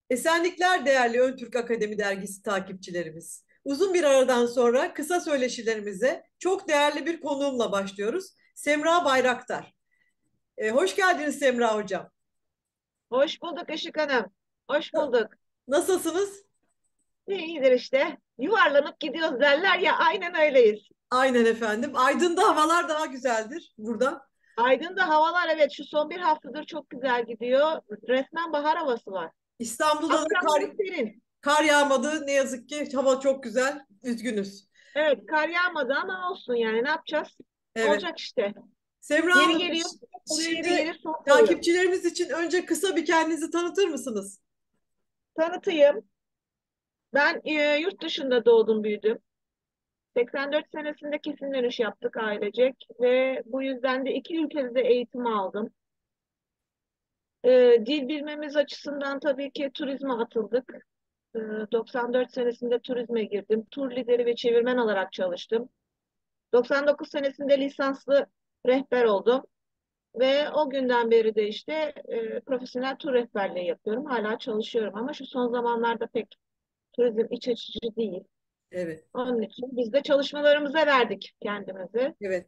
Esenlikler değerli Ön Türk Akademi Dergisi takipçilerimiz. Uzun bir aradan sonra kısa söyleşilerimize çok değerli bir konuğumla başlıyoruz. Semra Bayraktar. Hoş geldiniz Semra Hocam. Hoş bulduk Işık Hanım. Hoş bulduk. Nasılsınız? İyidir işte. Yuvarlanıp gidiyoruz derler ya, aynen öyleyiz. Aynen efendim. Aydın'da havalar daha güzeldir burada. Aydın'da havalar, evet, şu son bir haftadır çok güzel gidiyor. Resmen bahar havası var. İstanbul'da da Akşamları serin. kar yağmadı. Ne yazık ki hava çok güzel. Üzgünüz. Evet, kar yağmadı ama olsun, yani ne yapacağız? Evet. Olacak işte. Semra Yeri Hanım, geliyor sıcak oluyor, yeri şimdi gelir soğuk oluyor. takipçilerimiz için önce kısa bir kendinizi tanıtır mısınız? Tanıtayım. Ben yurt dışında doğdum büyüdüm. 84 senesinde kesin dönüş yaptık ailecek ve bu yüzden de iki ülkede de eğitim aldım. Dil bilmemiz açısından tabii ki turizme atıldık. Ee, 94 senesinde turizme girdim. Tur lideri ve çevirmen olarak çalıştım. 99 senesinde lisanslı rehber oldum. Ve o günden beri de işte profesyonel tur rehberliği yapıyorum. Hala çalışıyorum ama şu son zamanlarda pek turizm iç açıcı değil. Evet. Onun için biz de çalışmalarımıza verdik kendimizi. Evet.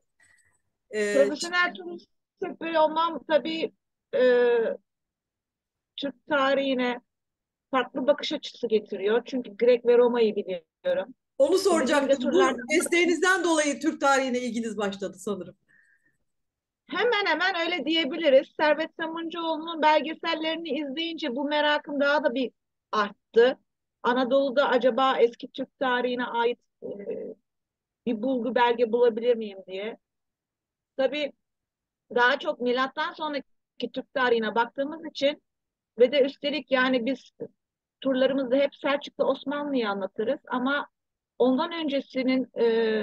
Ee, Profesyonel tur sektörü olmam tabii e, Türk tarihine farklı bakış açısı getiriyor. Çünkü Grek ve Roma'yı biliyorum. Onu Bizim de soracaktım. Bu turlardan mesleğinizden dolayı Türk tarihine ilginiz başladı sanırım. hemen hemen öyle diyebiliriz. Servet Zamuncuoğlu'nun belgesellerini izleyince bu merakım daha da bir arttı. Anadolu'da acaba eski Türk tarihine ait bir bulgu belge bulabilir miyim diye. Tabii daha çok milattan sonraki Türk tarihine baktığımız için ve de üstelik yani biz turlarımızda hep Selçuklu Osmanlı'yı anlatırız ama ondan öncesinin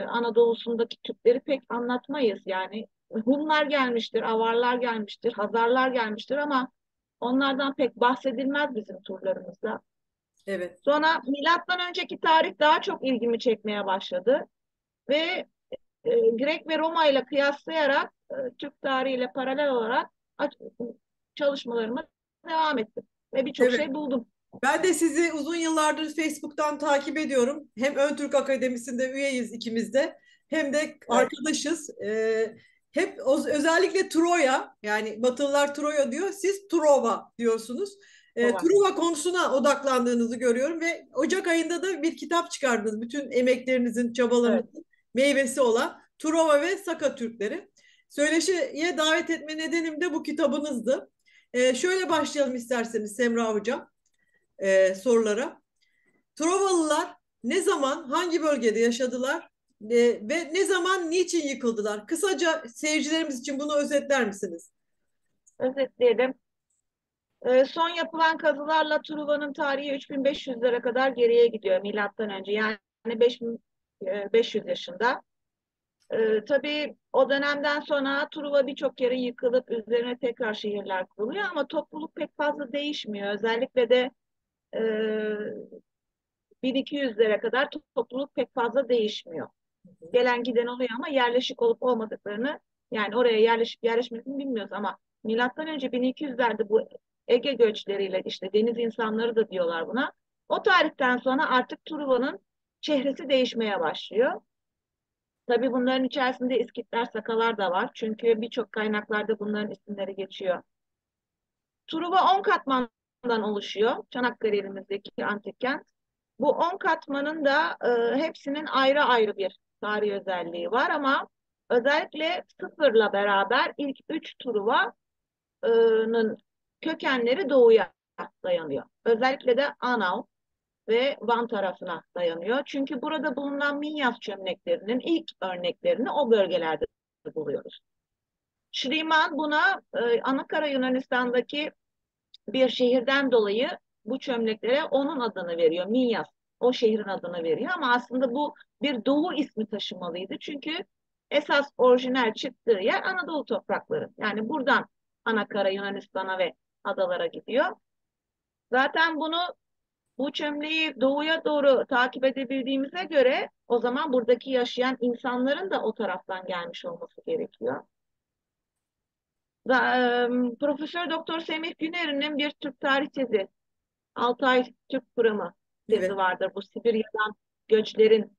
Anadolu'sundaki Türkleri pek anlatmayız. Yani Hunlar gelmiştir, Avarlar gelmiştir, Hazarlar gelmiştir ama onlardan pek bahsedilmez bizim turlarımızda. Evet. Sonra milattan önceki tarih daha çok ilgimi çekmeye başladı ve Grek ve Roma ile kıyaslayarak Türk tarihiyle paralel olarak çalışmalarıma devam ettim ve birçok Evet. şey buldum. Ben de sizi uzun yıllardır Facebook'tan takip ediyorum. Hem Ön Türk Akademisi'nde üyeyiz ikimiz de. Hem de Evet, arkadaşız. Hep özellikle Troya, yani Batılılar Troya diyor. Siz Truva diyorsunuz. baba. Truva konusuna odaklandığınızı görüyorum ve Ocak ayında da bir kitap çıkardınız. Bütün emeklerinizin, Evet. çabalarınızın meyvesi olan Truva ve Saka Türkleri. Söyleşiye davet etme nedenim de bu kitabınızdı. Şöyle başlayalım isterseniz Semra Hocam, sorulara. Trovalılar ne zaman, hangi bölgede yaşadılar ve ne zaman, niçin yıkıldılar? Kısaca seyircilerimiz için bunu özetler misiniz? Özetleyelim. Son yapılan kazılarla Truva'nın tarihi 3500'lere kadar geriye gidiyor milattan önce. Yani 5500 yaşında. Tabii o dönemden sonra Truva birçok yere yıkılıp üzerine tekrar şehirler kuruluyor ama topluluk pek fazla değişmiyor. Özellikle de e, 1200'lere kadar topluluk pek fazla değişmiyor. Gelen giden oluyor ama yerleşik olup olmadıklarını, yani oraya yerleşip yerleşmediğini bilmiyoruz ama milattan önce 1200'lerde bu Ege göçleriyle, işte deniz insanları da diyorlar buna. O tarihten sonra artık Truva'nın çehresi değişmeye başlıyor. Tabii bunların içerisinde İskitler, Sakalar da var. Çünkü birçok kaynaklarda bunların isimleri geçiyor. Truva 10 katmandan oluşuyor. Çanakkale elimizdeki antik kent. Bu 10 katmanın da hepsinin ayrı ayrı bir tarihi özelliği var ama özellikle sıfırla beraber ilk 3 Truva'nın kökenleri doğuya dayanıyor. Özellikle de Anav ve Van tarafına dayanıyor. Çünkü burada bulunan Minyas çömleklerinin ilk örneklerini o bölgelerde buluyoruz. Şriman buna Anakara Yunanistan'daki bir şehirden dolayı bu çömleklere onun adını veriyor. Minyas. O şehrin adını veriyor ama aslında bu bir doğu ismi taşımalıydı. Çünkü esas orijinal çıktığı yer Anadolu toprakları. Yani buradan Anakara Yunanistan'a ve adalara gidiyor. Zaten bu çömleği doğuya doğru takip edebildiğimize göre o zaman buradaki yaşayan insanların da o taraftan gelmiş olması gerekiyor. Profesör Doktor Semih Güner'in bir Türk tarih tezi Altay Türk Kuramı tezi Evet, vardır. Bu Sibirya'dan göçlerin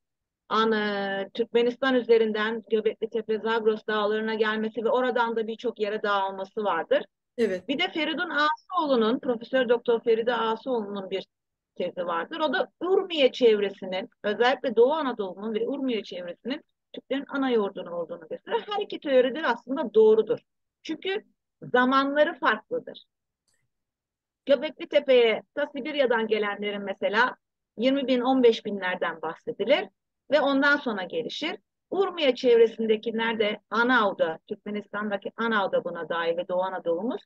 Türkmenistan üzerinden Göbekli Tepe, Zagros dağlarına gelmesi ve oradan da birçok yere dağılması vardır. evet, Bir de Feridun Asıoğlu'nun, Profesör Doktor Feride Asıoğlu'nun bir tezi vardır. O da Urmiye çevresinin, özellikle Doğu Anadolu'nun ve Urmiye çevresinin Türklerin ana yurdunu olduğunu gösteriyor. Her iki teori de aslında doğrudur. Çünkü zamanları farklıdır. Göbekli Tepe'ye ta Sibirya'dan gelenlerin mesela 20 bin, 15 binlerden bahsedilir ve ondan sonra gelişir. Urmiye çevresindekiler de Anav'da, Türkmenistan'daki Anav'da buna dahil ve Doğu Anadolu'muz.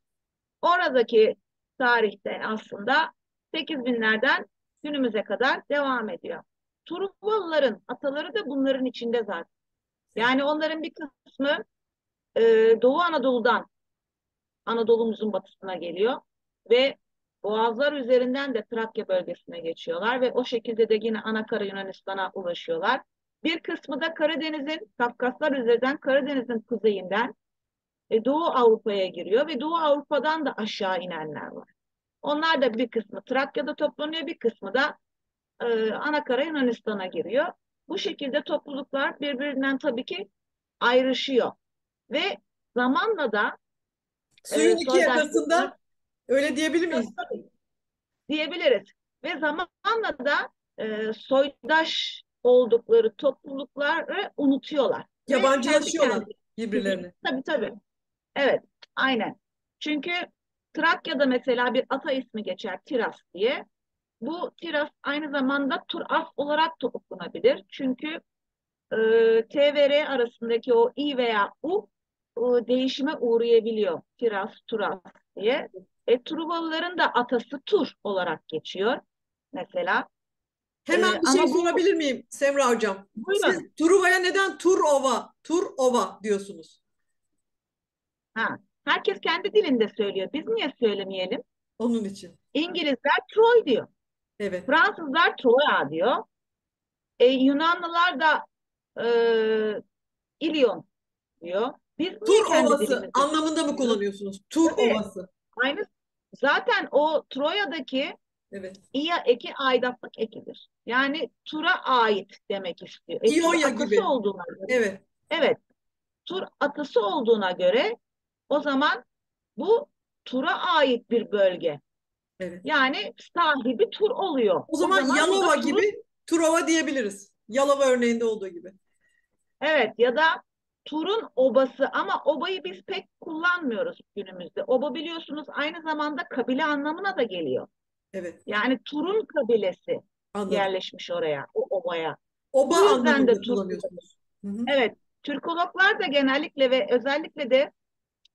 Oradaki tarihte aslında 8 binlerden günümüze kadar devam ediyor. Truvalıların ataları da bunların içinde zaten. evet. Yani onların bir kısmı Doğu Anadolu'dan Anadolu'muzun batısına geliyor ve Boğazlar üzerinden de Trakya bölgesine geçiyorlar ve o şekilde de yine Anakara Yunanistan'a ulaşıyorlar. Bir kısmı da Karadeniz'in, Kafkaslar üzerinden Karadeniz'in kuzeyinden Doğu Avrupa'ya giriyor ve Doğu Avrupa'dan da aşağı inenler var. Onlar da bir kısmı Trakya'da toplanıyor, bir kısmı da Anakara Yunanistan'a giriyor. Bu şekilde topluluklar birbirinden tabii ki ayrışıyor ve zamanla da Suyun iki soydaşlıklar yakasında öyle diyebilir miyiz? diyebiliriz. Ve zamanla da soydaş oldukları toplulukları unutuyorlar. Ve kendi Yabancılaşıyorlar kendi. birbirlerine. Tabii tabii. Evet, aynen. Çünkü Trakya'da mesela bir ata ismi geçer Tiras diye. Bu Tiras aynı zamanda Turas olarak da okunabilir. Çünkü T ve R arasındaki o I veya U değişime uğrayabiliyor. Tiras, Turas diye. Truvalıların da atası Tur olarak geçiyor mesela. Hemen bir şey Ama bu sorabilir miyim Semra Hocam? Siz buyurun. Truva'ya neden Turova, Turova diyorsunuz? Ha, herkes kendi dilinde söylüyor. Biz niye söylemeyelim? Onun için. İngilizler Troy diyor. Evet. Fransızlar Troya diyor. Yunanlılar da e, İlyon diyor. Biz Tur niye kendi Ovası dilimizde anlamında mı söylüyoruz? kullanıyorsunuz? Tur Tabii. Ovası. Aynı zaten o Troya'daki Evet. İya eki aidatlık ekidir. Yani Tur'a ait demek istiyor. Tur İonya atası gibi. olduğuna göre. Evet. Evet. Tur atası olduğuna göre o zaman bu Tur'a ait bir bölge. Evet. Yani sahibi Tur oluyor. O O zaman zaman bu Yalova da Tur'un gibi Turova diyebiliriz. Yalova örneğinde olduğu gibi. evet ya da Tur'un obası ama obayı biz pek kullanmıyoruz günümüzde. Oba biliyorsunuz aynı zamanda kabile anlamına da geliyor. Evet. Yani Tur'un kabilesi Anladım. yerleşmiş oraya, o obaya. Oba Bu yüzden de anlamında Tur, kullanıyorsunuz. Hı hı. evet, Türkologlar da genellikle ve özellikle de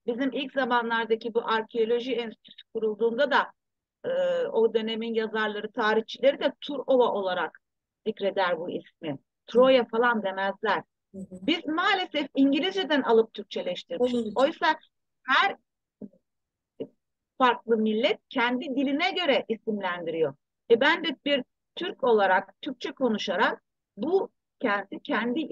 bizim ilk zamanlardaki bu arkeoloji enstitüsü kurulduğunda da o dönemin yazarları, tarihçileri de Turova olarak zikreder bu ismi. Hı hı. Troya falan demezler. Hı hı. Biz maalesef İngilizceden alıp Türkçeleştirmişiz. Onun için. Oysa her farklı millet kendi diline göre isimlendiriyor. Ben de bir Türk olarak, Türkçe konuşarak bu kendi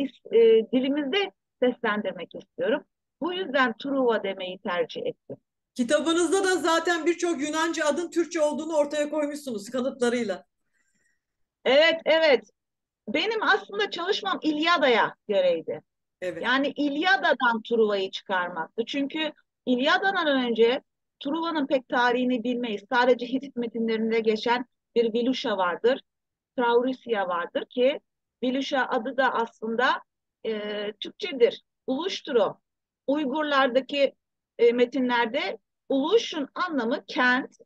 dilimizde seslendirmek istiyorum. Bu yüzden Truva demeyi tercih ettim. Kitabınızda da zaten birçok Yunanca adın Türkçe olduğunu ortaya koymuşsunuz kanıtlarıyla. Evet, evet. Benim aslında çalışmam İlyada'ya göreydi. Evet. Yani İlyada'dan Truva'yı çıkarmaktı. Çünkü İlyada'dan önce Truva'nın pek tarihini bilmeyiz. Sadece Hitit metinlerinde geçen bir Viluşa vardır. Traurisia vardır ki Viluşa adı da aslında Türkçedir. Uluştur o. Uygurlardaki metinlerde Uluş'un anlamı kent,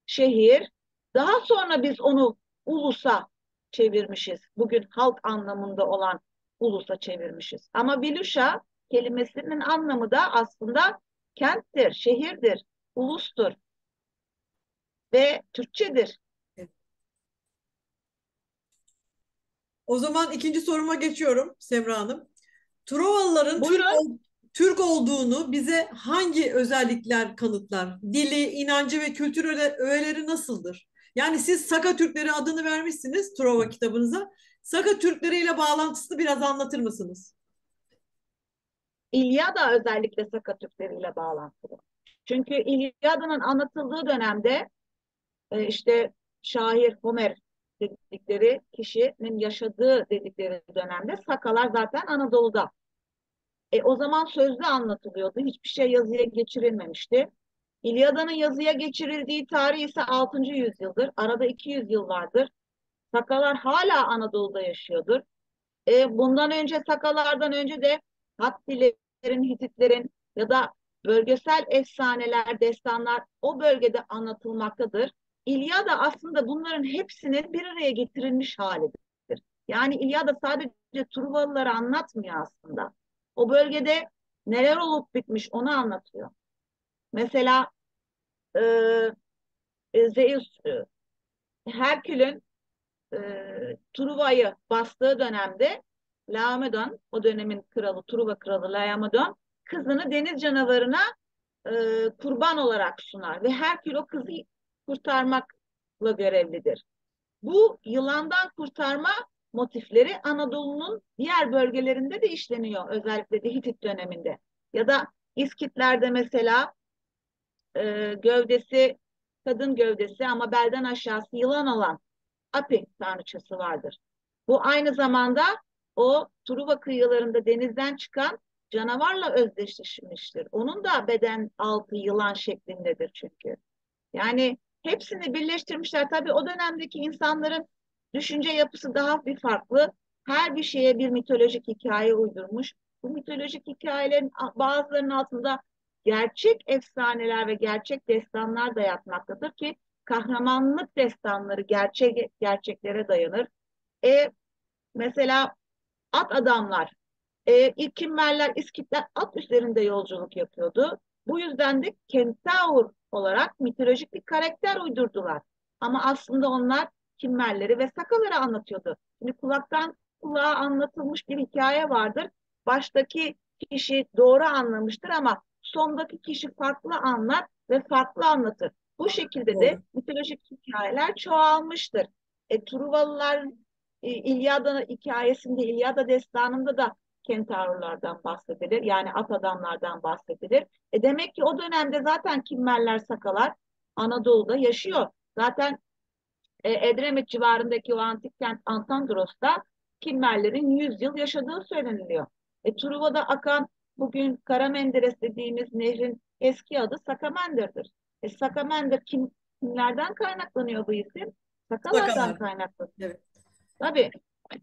şehir. Daha sonra biz onu ulusa çevirmişiz. Bugün halk anlamında olan ulusa çevirmişiz. Ama Viluşa kelimesinin anlamı da aslında kenttir, şehirdir, ulustur ve Türkçedir. Evet. O zaman ikinci soruma geçiyorum Semra Hanım. Truvalıların Buyurun. Türk olduğunu bize hangi özellikler kanıtlar? Dili, inancı ve kültür öğeleri nasıldır? Yani siz Saka Türkleri adını vermişsiniz Truva kitabınıza. Saka Türkleri ile bağlantısını biraz anlatır mısınız? İlyada özellikle Saka Türkleriyle bağlantılı. Çünkü İlyada'nın anlatıldığı dönemde işte şair Homer dedikleri kişinin yaşadığı dedikleri dönemde Sakalar zaten Anadolu'da. O zaman sözlü anlatılıyordu. Hiçbir şey yazıya geçirilmemişti. İlyada'nın yazıya geçirildiği tarih ise 6. yüzyıldır. Arada 200 yıl vardır. Sakalar hala Anadolu'da yaşıyordur. Bundan önce Sakalardan önce de Hattililerin, Hititlerin ya da bölgesel efsaneler, destanlar o bölgede anlatılmaktadır. İlyada aslında bunların hepsinin bir araya getirilmiş halidir. Yani İlyada sadece Truvalıları anlatmıyor aslında. O bölgede neler olup bitmiş onu anlatıyor. Mesela e, Zeus, Herkül'ün e, Truva'yı bastığı dönemde Laomedon, o dönemin kralı, Truva kralı Laomedon, kızını deniz canavarına kurban olarak sunar ve Herkül o kızı kurtarmakla görevlidir. Bu yılandan kurtarma motifleri Anadolu'nun diğer bölgelerinde de işleniyor. Özellikle de Hitit döneminde. Ya da İskitlerde mesela gövdesi, kadın gövdesi ama belden aşağısı yılan olan Api tanrıçası vardır. Bu aynı zamanda o Truva kıyılarında denizden çıkan canavarla özdeşleşmiştir. Onun da beden altı yılan şeklindedir çünkü. Yani hepsini birleştirmişler. Tabii o dönemdeki insanların düşünce yapısı daha bir farklı. Her bir şeye bir mitolojik hikaye uydurmuş. Bu mitolojik hikayelerin bazılarının altında gerçek efsaneler ve gerçek destanlar da yatmaktadır ki kahramanlık destanları gerçeklere dayanır. E, Mesela at adamlar, ilk Kimmerler, İskitler at üzerinde yolculuk yapıyordu. Bu yüzden de Kentaur olarak mitolojik bir karakter uydurdular. Ama aslında onlar Kimmerleri ve Sakaları anlatıyordu. Şimdi kulaktan kulağa anlatılmış bir hikaye vardır. Baştaki kişi doğru anlamıştır ama sondaki kişi farklı anlar ve farklı anlatır. Bu şekilde de Doğru. mitolojik hikayeler çoğalmıştır. Truvalılar İlyada hikayesinde, İlyada destanında da kentaurlardan bahsedilir. Yani at adamlardan bahsedilir. Demek ki o dönemde zaten Kimmerler, Sakalar Anadolu'da yaşıyor. Zaten Edremit civarındaki o antik kent Antandros'ta Kimmerlerin 100 yıl yaşadığı söyleniliyor. Truva'da akan bugün Kara Menderes dediğimiz nehrin eski adı Sakamander'dir. Sakamandır kimlerden kaynaklanıyor bu isim? Sakalardan Sakalar. kaynaklanıyor. Evet. Tabii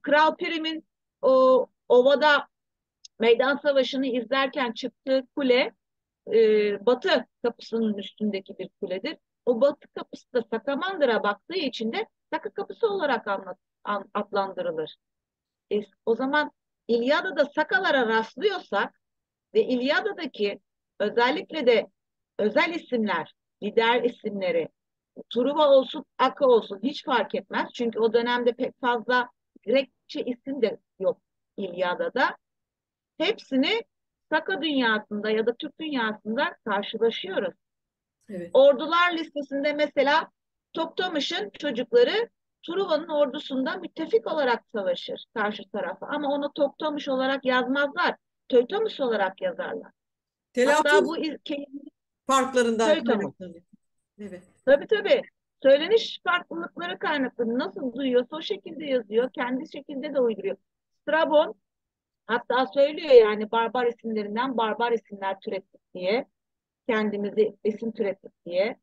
Kral Pirim'in o ovada meydan savaşını izlerken çıktığı kule batı kapısının üstündeki bir kuledir. O batı kapısı da Sakamandır'a baktığı için de Saka kapısı olarak adlandırılır. O zaman İlyada'da Sakalara rastlıyorsak ve İlyada'daki özellikle de özel isimler, lider isimleri, Truva olsun, Aka olsun hiç fark etmez. Çünkü o dönemde pek fazla Grekçe isim de yok İlyada'da. Hepsini Saka dünyasında ya da Türk dünyasında karşılaşıyoruz. Evet. Ordular listesinde mesela Toktamış'ın çocukları Truva'nın ordusunda müttefik olarak savaşır karşı tarafa. Ama onu Toktamış olarak yazmazlar. Töytamış olarak yazarlar. Hatta Telaffuz bu farklarından Töytamış. kaynaklanıyor. Evet. Tabii tabii. Söyleniş farklılıkları kaynaklı. Nasıl duyuyorsa o şekilde yazıyor. Kendi şekilde de uyduruyor. Strabon hatta söylüyor yani barbar isimlerinden barbar isimler türettik diye. Kendimizi isim türettik diye.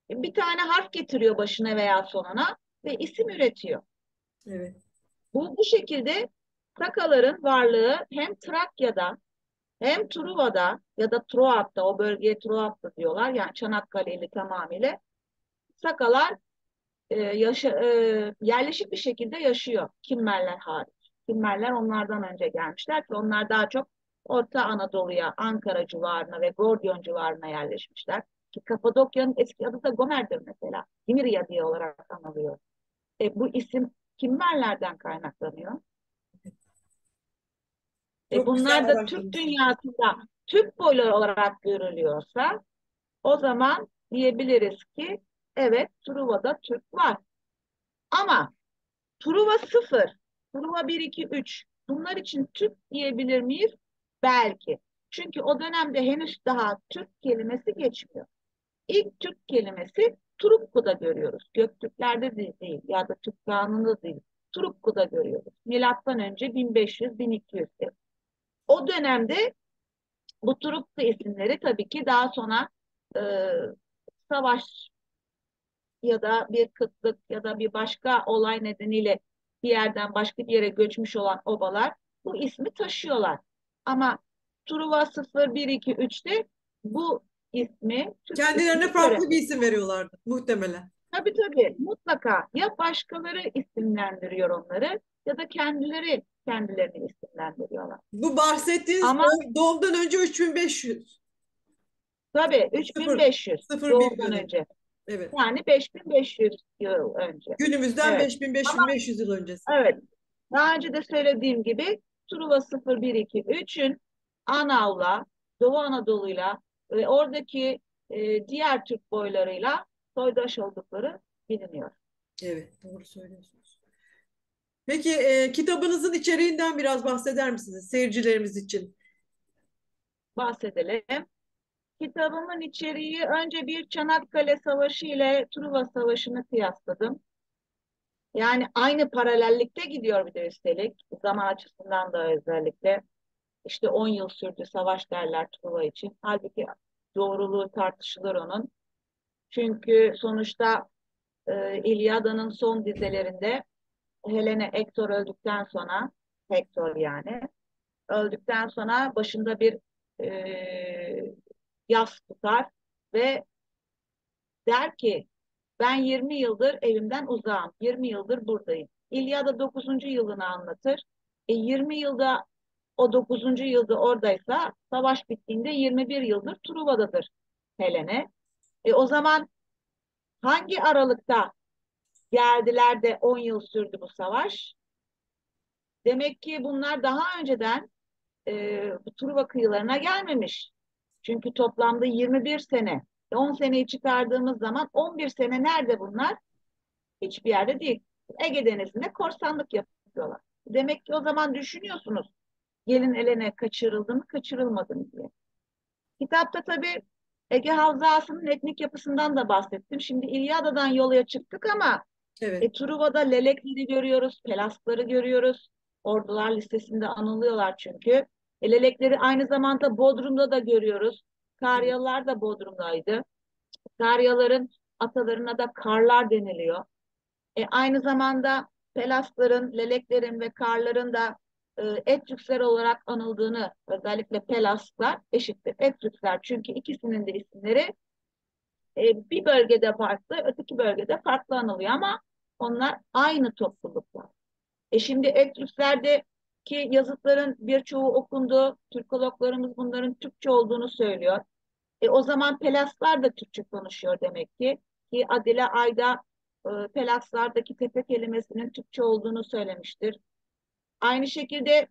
Bir tane harf getiriyor başına veya sonuna ve isim üretiyor. Evet. Bu şekilde Sakaların varlığı hem Trakya'da hem Truva'da ya da Troat'ta o bölgeye Troat'ta diyorlar yani Çanakkale'li tamamıyla Sakalar yerleşik bir şekilde yaşıyor. Kimmerler hariç. Kimmerler onlardan önce gelmişler ki onlar daha çok Orta Anadolu'ya, Ankara civarına ve Gordiyon civarına yerleşmişler. Ki Kapadokya'nın eski adı da Gomer'dir mesela. Gimirya diye olarak anılıyor. Bu isim Kimmerlerden kaynaklanıyor. Çok güzel Bunlar da Türk araştırmışsın. dünyasında Türk boyları olarak görülüyorsa o zaman diyebiliriz ki evet Truva'da Türk var. Ama Truva sıfır, Truva bir 2 3. Bunlar için Türk diyebilir miyiz? Belki. Çünkü o dönemde henüz daha Türk kelimesi geçmiyor. İlk Türk kelimesi Turukku'da görüyoruz. Göktürklerde de değil ya da Türk Kağanı'nda değil. Turukku'da görüyoruz. Milattan önce 1500-1200. O dönemde bu Turukku isimleri tabii ki daha sonra e, savaş ya da bir kıtlık ya da bir başka olay nedeniyle bir yerden başka bir yere göçmüş olan obalar bu ismi taşıyorlar. Ama Truva 0, 1, 2, 3'te bu ismi, Türk Kendilerine ismini farklı bir göremiyoruz. isim veriyorlardı muhtemelen. Tabii tabii mutlaka ya başkaları isimlendiriyor onları ya da kendileri kendilerini isimlendiriyorlar. Bu bahsettiğiniz Ama doğumdan önce 3500. tabii 0, 3500 0 bir doğumdan dönemi. önce. Evet. Yani 5500 yıl önce. Günümüzden Evet. 5000-5500 yıl öncesi. Evet. Daha önce de söylediğim gibi Truva 0, 1, 2, 3'ün Anav'la, Doğu Anadolu'yla ve oradaki diğer Türk boylarıyla soydaş oldukları biliniyor. Evet, doğru söylüyorsunuz. Peki kitabınızın içeriğinden biraz bahseder misiniz seyircilerimiz için? Bahsedelim. Kitabımın içeriği önce bir Çanakkale Savaşı ile Truva Savaşı'nı kıyasladım. Yani aynı paralellikte gidiyor bir de üstelik. Zaman açısından da özellikle. İşte 10 yıl sürdü savaş derler Truva için. Halbuki doğruluğu tartışılır onun. Çünkü sonuçta İlyada'nın son dizelerinde Helene Hektor öldükten sonra Hektor yani öldükten sonra başında bir yas tutar ve der ki ben 20 yıldır evimden uzağım. 20 yıldır buradayım. İlyada 9. yılını anlatır. 20 yılda o 9. yılda oradaysa savaş bittiğinde 21 yıldır Truva'dadır Helene. O zaman hangi aralıkta geldiler de 10 yıl sürdü bu savaş? Demek ki bunlar daha önceden bu Truva kıyılarına gelmemiş. Çünkü toplamda 21 sene. 10 seneyi çıkardığımız zaman 11 sene nerede bunlar? Hiçbir yerde değil. Ege Denizi'nde korsanlık yapıyorlar. Demek ki o zaman düşünüyorsunuz gelin eline kaçırıldı mı, kaçırılmadı mı diye. Kitapta tabii Ege Havzası'nın etnik yapısından da bahsettim. Şimdi İlyada'dan yolaya çıktık ama Evet. Truva'da Lelekleri görüyoruz, Pelaskları görüyoruz. Ordular listesinde anılıyorlar çünkü. Lelekleri aynı zamanda Bodrum'da da görüyoruz. Evet. Karyalılar da Bodrum'daydı. Karyaların atalarına da Karlar deniliyor. Aynı zamanda Pelasların, Leleklerin ve Karların da Etçükler olarak anıldığını, özellikle Pelaslar eşittir Etçükler. Çünkü ikisinin de isimleri bir bölgede farklı, öteki bölgede farklı anılıyor ama onlar aynı topluluklar. Şimdi Etçüklerdeki yazıtların birçoğu okundu. Türkologlarımız bunların Türkçe olduğunu söylüyor. O zaman Pelaslar da Türkçe konuşuyor demek ki. Ki Adile Ayda Pelaslardaki tepe kelimesinin Türkçe olduğunu söylemiştir. Aynı şekilde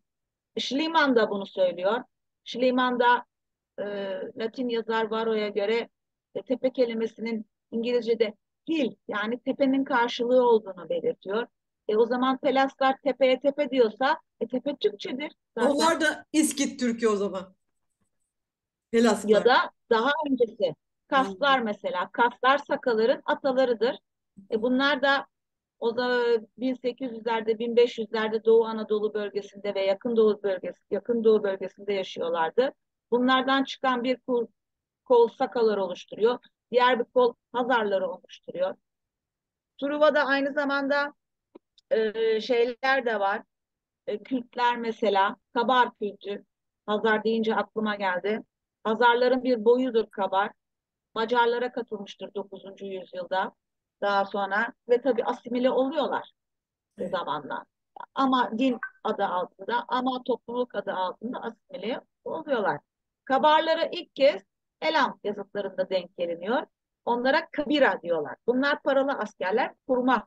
Schliemann da bunu söylüyor. Schliemann da e, Latin yazar Varro'ya göre tepe kelimesinin İngilizce'de hill yani tepenin karşılığı olduğunu belirtiyor. O zaman Pelaslar tepeye tepe diyorsa tepe Türkçedir zaten. Onlar da İskit Türk'ü o zaman. Ya Helasklar. da daha öncesi Kaslar Anladım. mesela. Kaslar Sakaların atalarıdır. Bunlar da o da 1800'lerde 1500'lerde Doğu Anadolu bölgesinde ve Yakın Doğu bölgesinde yaşıyorlardı. Bunlardan çıkan bir kol Sakalar oluşturuyor. Diğer bir kol Hazarları oluşturuyor. Truva'da aynı zamanda şeyler de var. Kürtler mesela Kabar kültü. Hazar deyince aklıma geldi. Hazarların bir boyudur Kabar. Macarlara katılmıştır 9. yüzyılda daha sonra ve tabii asimile oluyorlar Evet. zamanla. Ama din adı altında ama topluluk adı altında asimile oluyorlar. Kabarlara ilk kez Elam yazıtlarında denk geliniyor. Onlara kabira diyorlar. Bunlar paralı askerler, kurma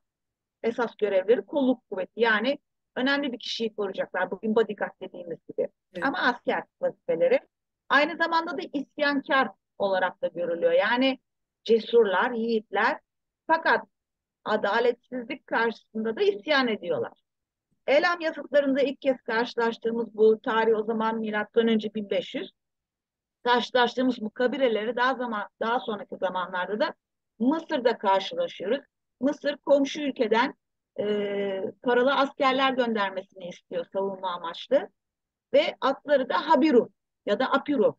esas görevleri kolluk kuvveti. Yani önemli bir kişiyi koruyacaklar. Bugün bodyguard dediğimiz gibi. Evet. Ama asker vazifeleri. Aynı zamanda da isyankar olarak da görülüyor. Yani cesurlar, yiğitler. Fakat adaletsizlik karşısında da isyan ediyorlar. Elam yazıtlarında ilk kez karşılaştığımız bu tarih o zaman milattan önce 1500 karşılaştığımız bu kabileleri daha sonraki zamanlarda da Mısır'da karşılaşıyoruz. Mısır komşu ülkeden paralı askerler göndermesini istiyor savunma amaçlı ve atları da Habiru ya da Apiru.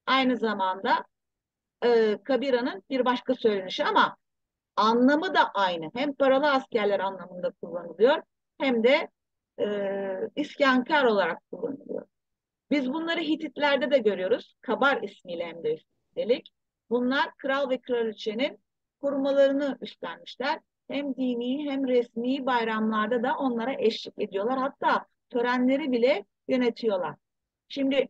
Aynı zamanda Kabira'nın bir başka söylenişi ama anlamı da aynı. Hem paralı askerler anlamında kullanılıyor hem de isyankar olarak kullanılıyor. Biz bunları Hititlerde de görüyoruz. Kabar ismiyle hem de üstelik. Bunlar kral ve kraliçenin korumalarını üstlenmişler. Hem dini hem resmi bayramlarda da onlara eşlik ediyorlar. Hatta törenleri bile yönetiyorlar. Şimdi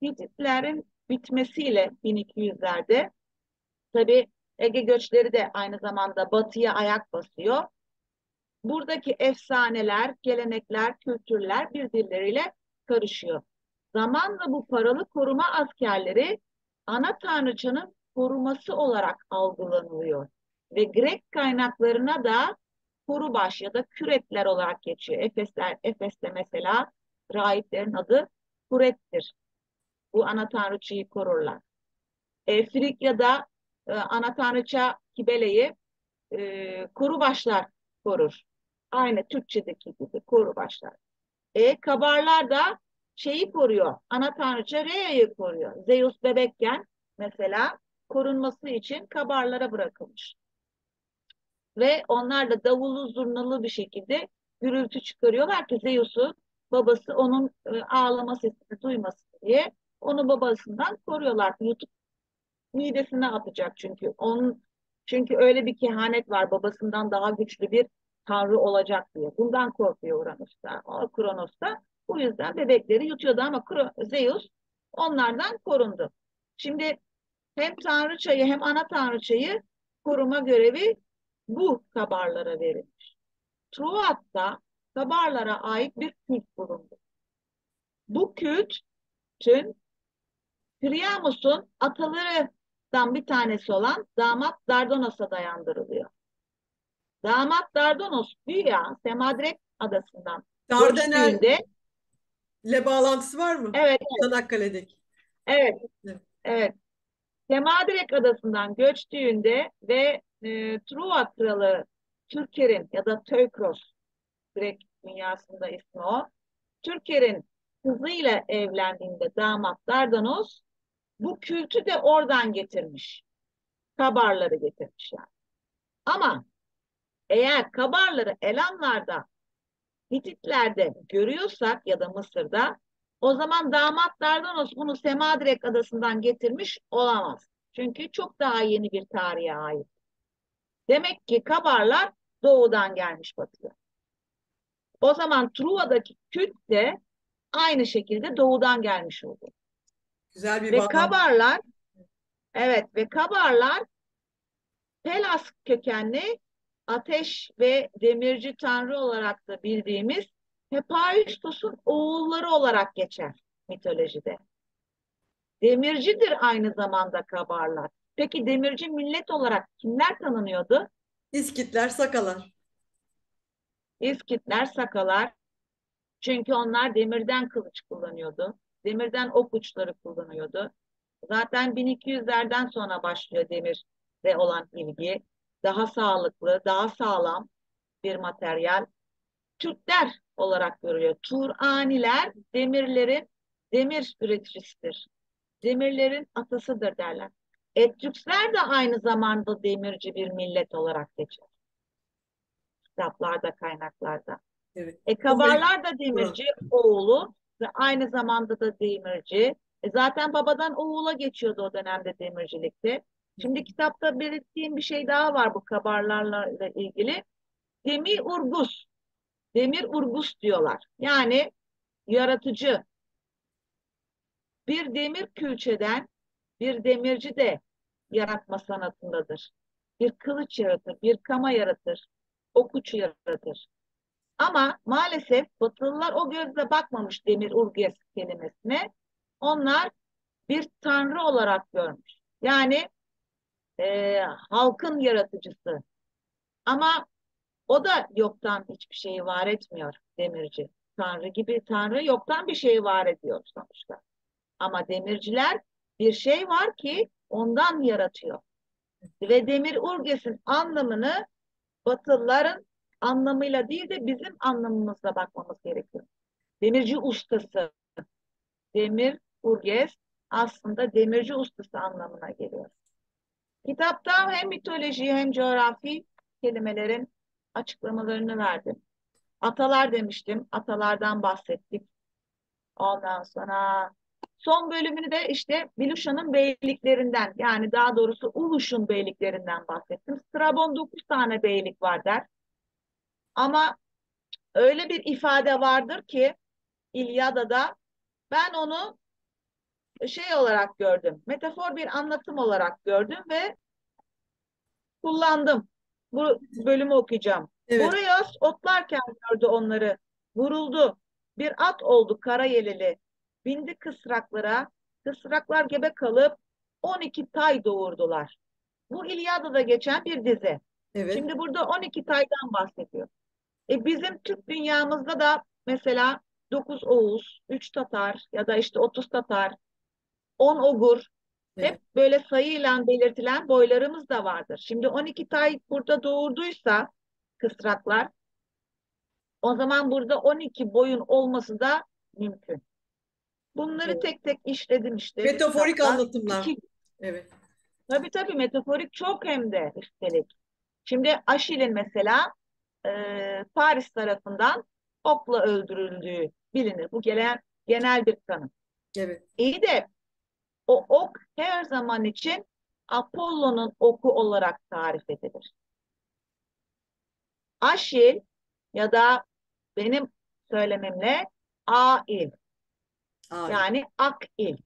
Hititlerin bitmesiyle 1200'lerde tabii Ege göçleri de aynı zamanda batıya ayak basıyor. Buradaki efsaneler, gelenekler, kültürler birbirleriyle karışıyor. Zamanla bu paralı koruma askerleri ana tanrıçanın koruması olarak algılanılıyor. Ve Grek kaynaklarına da korubaş ya da küretler olarak geçiyor. Efes'te mesela rahiplerin adı Kurettir. Bu ana tanrıçayı korurlar. Frigya'da ana tanrıça Kibele'yi korubaşlar korur. Aynı Türkçedeki gibi korubaşlar. Kabarlar da şeyi koruyor. Ana tanrıça Rhea'yı koruyor. Zeus bebekken mesela korunması için kabarlara bırakılmış. Ve onlar da davullu zurnalı bir şekilde gürültü çıkarıyorlar ki Zeus'u babası onun ağlama sesini duymasın diye onu babasından koruyorlar. YouTube midesine atacak çünkü. Çünkü öyle bir kehanet var. Babasından daha güçlü bir tanrı olacak diye. Bundan korkuyor Uranüs'ta, o Kronos'ta. Bu yüzden bebekleri yutuyordu ama Zeus onlardan korundu. Şimdi hem tanrıçayı hem ana tanrıçayı koruma görevi bu kabarlara verilmiş. Truat'ta kabarlara ait bir kült bulundu. Bu kültün Priamus'un atalarından bir tanesi olan damat Dardanus'a dayandırılıyor. Damat Dardanus güya Semadrek adasından Dardanel'le göçtüğünde bağlantısı var mı? evet, Çanakkale'deki. evet, Evet. evet. Semadrek adasından göçtüğünde ve Truva kralı Türker'in ya da Tökros Grek dünyasında ismi o. Türker'in kızıyla evlendiğinde damat Dardanus bu kültü de oradan getirmiş. Kabarları getirmiş yani. Ama eğer Kabarları Elamlar'da, Hititler'de görüyorsak ya da Mısır'da o zaman damat Dardanos bunu Semadrek adasından getirmiş olamaz. Çünkü çok daha yeni bir tarihe ait. Demek ki Kabarlar doğudan gelmiş batıya. O zaman Truva'daki Kürt de aynı şekilde doğudan gelmiş oldu. Güzel bir Ve bağlantı. Kabarlar, evet ve Kabarlar Pelas kökenli ateş ve demirci tanrı olarak da bildiğimiz Hephaistos'un oğulları olarak geçer mitolojide. Demircidir aynı zamanda Kabarlar. Peki demirci millet olarak kimler tanınıyordu? İskitler, Sakalar. İskitler, Sakalar. Çünkü onlar demirden kılıç kullanıyordu. Demirden ok uçları kullanıyordu. Zaten 1200'lerden sonra başlıyor demirle olan ilgi. Daha sağlıklı, daha sağlam bir materyal. Türkler olarak görülüyor. Turaniler demir üreticisidir. Demirlerin atasıdır derler. Etçükler de aynı zamanda demirci bir millet olarak geçer. Kitaplarda, kaynaklarda. Evet. Kabarlar da Turan. demirci oğlu ve aynı zamanda da demirci. Zaten babadan oğula geçiyordu o dönemde demircilikte. Şimdi kitapta belirttiğim bir şey daha var bu kabarlarla ilgili. Demir Urgus. Demir Urgus diyorlar. Yani yaratıcı. Bir demir külçeden bir demirci de yaratma sanatındadır. Bir kılıç yaratır, bir kama yaratır, okuç yaratır. Ama maalesef Batılılar o gözle bakmamış demir urges kelimesine. Onlar bir tanrı olarak görmüş. Yani halkın yaratıcısı. Ama o da yoktan hiçbir şeyi var etmiyor demirci. Tanrı gibi tanrı yoktan bir şeyi var ediyor sonuçta. Ama demirciler bir şey var ki ondan yaratıyor. Ve Demir Urges'in anlamını Batılıların anlamıyla değil de bizim anlamımızla bakmamız gerekiyor. Demirci ustası, Demir Urges aslında demirci ustası anlamına geliyor. Kitapta hem mitoloji hem coğrafi kelimelerin açıklamalarını verdim. Atalar demiştim, atalardan bahsettik. Ondan sonra son bölümünü de işte Biluşa'nın beyliklerinden, yani daha doğrusu Uluş'un beyliklerinden bahsettim. Strabon 9 tane beylik var der. Ama öyle bir ifade vardır ki İlyada'da, ben onu şey olarak gördüm. Metafor bir anlatım olarak gördüm ve kullandım. Bu bölümü okuyacağım. Evet, Boreas otlarken gördü onları. Vuruldu. Bir at oldu kara yeleli. Bindi kısraklara. Kısraklar gebe kalıp 12 tay doğurdular. Bu İlyada'da geçen bir dizi. evet, Şimdi burada 12 taydan bahsediyor. Bizim Türk dünyamızda da mesela 9 Oğuz, 3 Tatar ya da işte 30 Tatar, 10 Ogur, evet. hep böyle sayıyla belirtilen boylarımız da vardır. Şimdi 12 tay burada doğurduysa kısraklar, o zaman burada 12 boyun olması da mümkün. Bunları Evet. tek tek işledim işte Metaforik kitapta. anlatımlar. İki, Evet, tabii metaforik çok hem de üstelik. Şimdi Aşil'in mesela Paris tarafından okla öldürüldüğü bilinir. Bu genel bir tanım. evet, İyi de o ok her zaman için Apollo'nun oku olarak tarif edilir. Aşil ya da benim söylemimle Ail, hayır. yani ak il,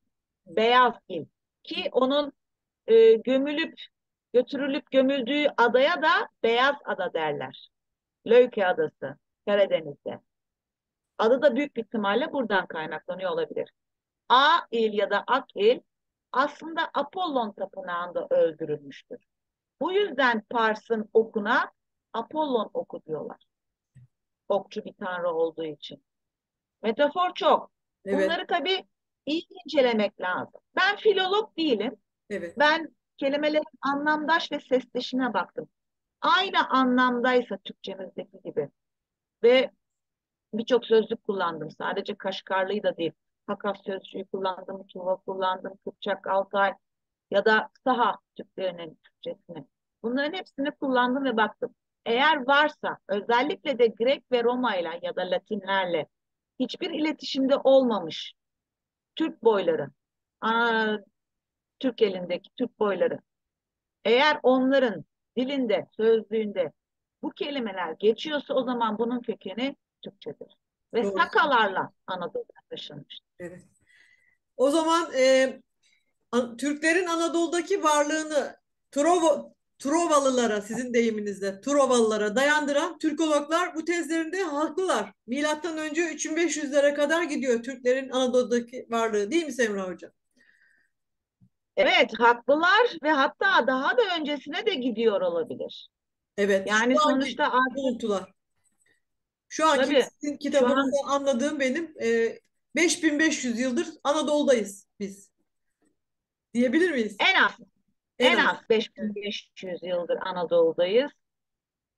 beyaz il, ki onun gömülüp götürülüp gömüldüğü adaya da Beyaz Ada derler. Löyke Adası, Karadeniz'de. Adı da büyük bir ihtimalle buradan kaynaklanıyor olabilir. Ail ya da Akil aslında Apollon tapınağında öldürülmüştür. Bu yüzden Pars'ın okuna Apollon oku diyorlar. Okçu bir tanrı olduğu için. Metafor çok. Evet, Bunları tabii iyi incelemek lazım. Ben filolog değilim. evet, Ben kelimelerin anlamdaş ve sesleşine baktım. Aynı anlamdaysa Türkçemizdeki gibi ve birçok sözcük kullandım. Sadece Kaşgarlı'yı da değil. Hakaf sözcüğü kullandım, Tuva kullandım, Kıpçak, Altay ya da Saha Türklerinin Türkçesini. Bunların hepsini kullandım ve baktım. Eğer varsa, özellikle de Grek ve Roma'yla ya da Latinlerle hiçbir iletişimde olmamış Türk boyları, aa, Türk elindeki Türk boyları, eğer onların dilinde, sözlüğünde bu kelimeler geçiyorsa, o zaman bunun kökeni Türkçedir. Ve doğru. Sakalarla Anadolu'ya taşınmıştır. Evet. O zaman Türklerin Anadolu'daki varlığını Trovalılara, sizin deyiminizle Trovalılara dayandıran Türkologlar bu tezlerinde haklılar. Milattan önce 3500'lere kadar gidiyor Türklerin Anadolu'daki varlığı, değil mi Semra Hocam? Evet, haklılar ve hatta daha da öncesine de gidiyor olabilir. Evet, Yani şu anki sonuçta artık buluntular. Şu anki tabii sizin şu an kitabınızda anladığım benim 5500 yıldır Anadolu'dayız biz. Diyebilir miyiz? en az En en az. az Evet. 5500 yıldır Anadolu'dayız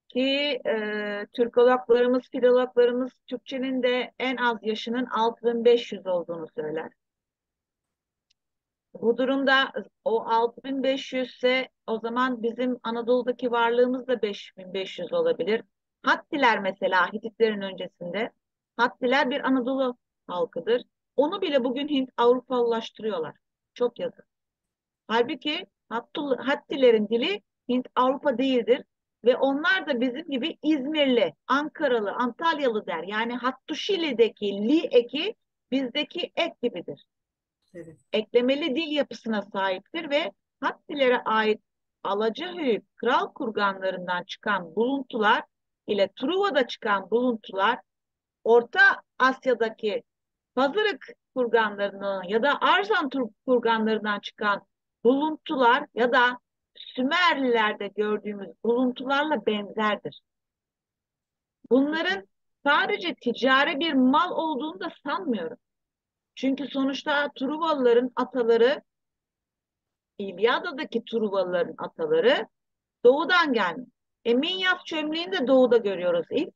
ki Türkologlarımız, filologlarımız Türkçenin de en az yaşının 6500 olduğunu söyler. Bu durumda o 6500 ise o zaman bizim Anadolu'daki varlığımız da 5500 olabilir. Hattiler mesela Hititlerin öncesinde. Hattiler bir Anadolu halkıdır. Onu bile bugün Hint Avrupalılaştırıyorlar. Çok yazık. Halbuki Hattilerin dili Hint Avrupa değildir. Ve onlar da bizim gibi İzmirli, Ankaralı, Antalyalı der. Yani Hattuşili'deki li eki bizdeki ek gibidir. Evet. Eklemeli dil yapısına sahiptir ve Hattilere ait Alacahöyük kral kurganlarından çıkan buluntular ile Truva'da çıkan buluntular, Orta Asya'daki Pazarık kurganlarından ya da Arzan kurganlarından çıkan buluntular ya da Sümerlilerde gördüğümüz buluntularla benzerdir. Bunların sadece ticari bir mal olduğunu da sanmıyorum. Çünkü sonuçta Truvalıların ataları İlyada'daki Truvalıların ataları doğudan gelmiş. Minyaf çömleğini de doğuda görüyoruz ilk.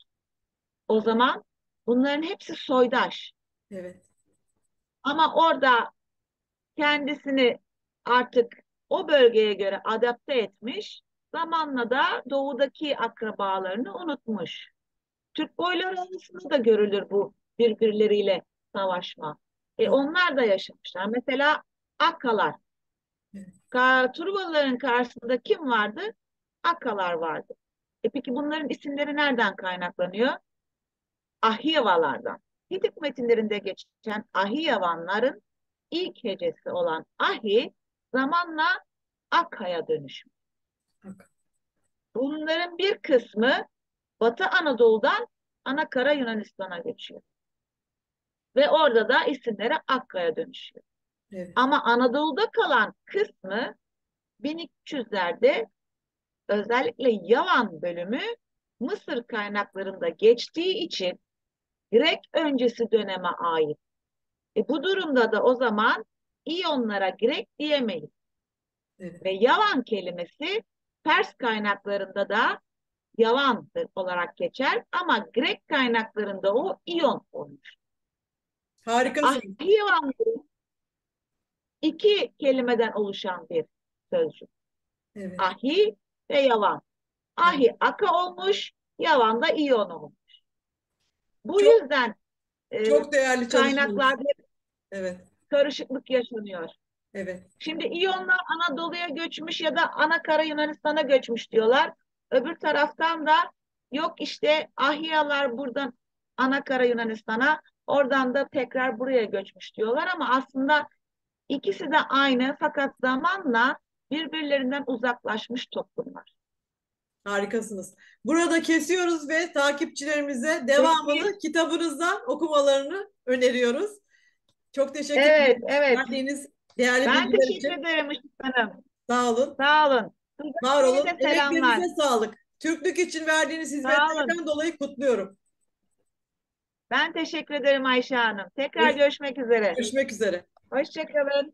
O zaman bunların hepsi soydaş. Evet. Ama orada kendisini artık o bölgeye göre adapte etmiş. Zamanla da doğudaki akrabalarını unutmuş. Türk boyları arasında da görülür bu birbirleriyle savaşma. Doğru. Onlar da yaşamışlar. Mesela Akkalar. Evet. Truvalıların karşısında kim vardı? Akkalar vardı. Peki bunların isimleri nereden kaynaklanıyor? Ahiyevalardan. Hitit metinlerinde geçen Ahiyevanların ilk hecesi olan Ahi zamanla Akka'ya dönüşmüş. Bak. Bunların bir kısmı Batı Anadolu'dan Anakara Yunanistan'a geçiyor. Ve orada da isimleri Akka'ya dönüşüyor. Evet. Ama Anadolu'da kalan kısmı 1300'lerde özellikle Yavan bölümü Mısır kaynaklarında geçtiği için Grek öncesi döneme ait. Bu durumda da o zaman İyonlara Grek diyemeyiz. Evet. Ve Yavan kelimesi Pers kaynaklarında da Yavan olarak geçer ama Grek kaynaklarında o İyon olmuş. Harikasın. Yavan iki kelimeden oluşan bir sözcük. Evet. Ahi ve Yavan. Evet. Ahi Aka olmuş, Yavan da İyon olmuş. Bu Çok yüzden çok değerli çalışmanız. kaynaklarda Evet. karışıklık yaşanıyor. Evet. Şimdi İyonlar Anadolu'ya göçmüş ya da Anakara Yunanistan'a göçmüş diyorlar. Öbür taraftan da yok işte Ahyalar buradan Anakara Yunanistan'a, oradan da tekrar buraya göçmüş diyorlar ama aslında ikisi de aynı fakat zamanla birbirlerinden uzaklaşmış toplumlar. Harikasınız. Burada kesiyoruz ve takipçilerimize Peki, devamını kitabınızdan okumalarını öneriyoruz. Çok teşekkür evet, ederim evet. verdiğiniz değerli Ben bilgiler teşekkür için. ederim Işık Hanım. Sağ olun. Sağ olun. Var Suzan olun. de selamlar. Emeklerinize sağlık. Türklük için verdiğiniz Sağ olun. hizmetlerden dolayı kutluyorum. Ben teşekkür ederim Ayşe Hanım. Tekrar Görüş- görüşmek üzere. Görüşmek üzere. Hoşça kalın.